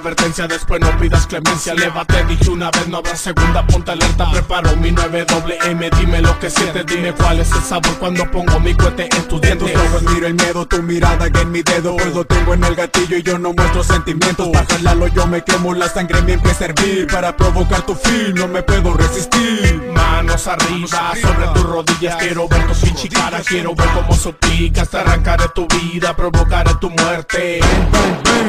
advertencia, después no pidas clemencia. Lévate, dije una vez, no habrá segunda, ponte alerta. Preparo mi 9WM, dime lo que sientes, dime cuál es el sabor cuando pongo mi cohete en tus dientes. Tus ojos miro el miedo, tu mirada que en mi dedo. Pues lo tengo en el gatillo y yo no muestro sentimientos. Para jalarlo yo me quemo, la sangre me empieza a hervir. Para provocar tu fin, no me puedo resistir. Manos arriba, sobre tus rodillas. Quiero ver tu pinche cara, quiero ver cómo suplicas. Te arrancaré tu vida, provocaré tu muerte.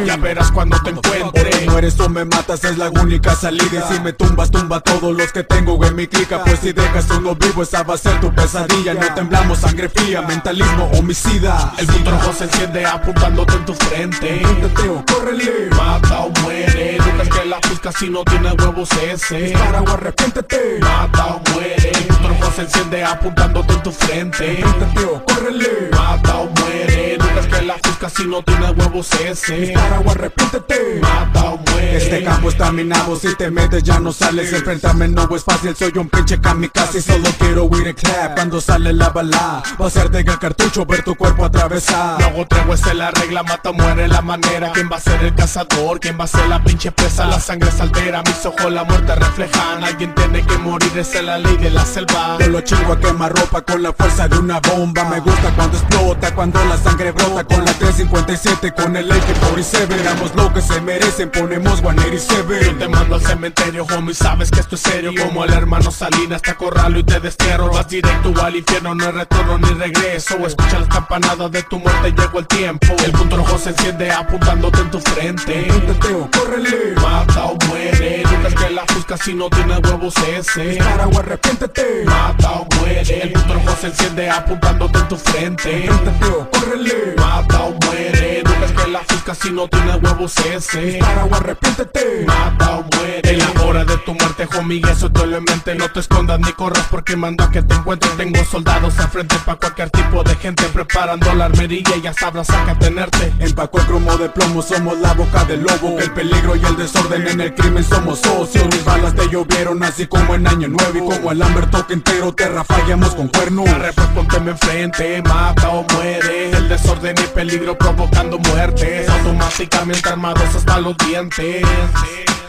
Ya verás cuando te encuentre. Mueres o me matas, es la única salida. Y si me tumbas, tumba a todos los que tengo en mi clica. Pues si dejas uno vivo, esa va a ser tu pesadilla. No temblamos, sangre fría, mentalismo homicida. El punto rojo se enciende apuntándote en tu frente. Teo, córrele, mata o muere. Nunca es que la buscas si no tiene huevos ese. Dispara o arrepiéntete, mata o muere. El punto rojo se enciende apuntándote en tu frente. Teo, córrele, mata o muere. Nunca es que la buscas si no tiene huevos ese. Dispara o arrepiéntete, mata o muere. Este campo está minado, si te metes ya no sales. Enfrentarme no es fácil, soy un pinche kamikaze. Solo quiero oír el clap cuando sale la bala. Va a ser de el cartucho, ver tu cuerpo atravesar. No hago tregua, esa es la regla, mata o muere la manera. ¿Quién va a ser el cazador? ¿Quién va a ser la pinche presa? La sangre se altera, mis ojos la muerte reflejan. Alguien tiene que morir, esa es la ley de la selva. Yo lo chingo a quemarropa con la fuerza de una bomba. Me gusta cuando explota, cuando la sangre brota. Con la 357, con el AK-47. Veamos lo que se merecen, ponemos 187. Yo te mando al cementerio, homie, sabes que esto es serio. Como el hermano Salinas, te acorralo y te destierro. Vas directo al infierno, no hay retorno ni regreso. Escucha las campanadas de tu muerte, llegó el tiempo. El punto rojo se enciende apuntándote en tu frente. Teo, córrele, mata o muere. Nunca es que la buscas si no tiene huevos ese. Dispara o arrepiéntete, mata o muere. El punto rojo se enciende apuntándote en tu frente. Teo, córrele, mata o muere. Nunca es que la buscas si no tiene huevos ese. Dispara o arrepiéntete, mata o muere. En la hora de tu muerte, homie, eso te lo en mente. No te escondas ni corras porque mando a que te encuentres. Tengo soldados al frente pa' cualquier tipo de gente, preparando la armería, ya sabrás a qué tenerte. Empaco el cromo de plomo, somos la boca del lobo. Que el peligro y el desorden en el crimen somos socios. Mis balas te llovieron así como en Año Nuevo. Y como el Amberto entero te rafallamos con cuernos. Pues pónteme enfrente, mata o muere. El desorden y peligro provocando muertes. Automáticamente armados hasta los dientes.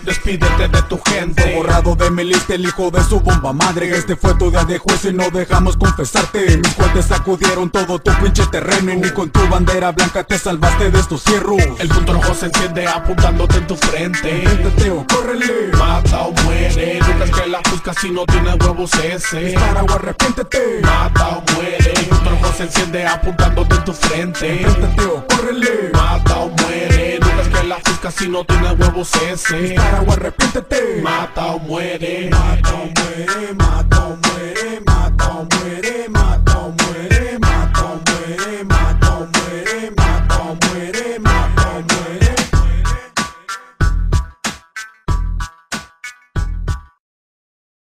Despídete de tu gente. Borrado de mi lista el hijo de su bomba madre. Este fue tu día de juicio y no dejamos confesarte. Mis cohetes sacudieron todo tu pinche terreno. Y ni con tu bandera blanca te salvaste de estos cierros. El punto rojo se enciende apuntándote en tu frente. Teo, córrele, mata o muere. Nunca es que la buscas si no tiene huevos ese. Dispara o arrepiéntete, mata o muere. El punto rojo se enciende apuntándote en tu frente. Teo, córrele, mata o muere. Nunca es que la buscas si no tiene huevos ese. Dispara o arrepiéntete, mata o muere. Mata o muere, mata.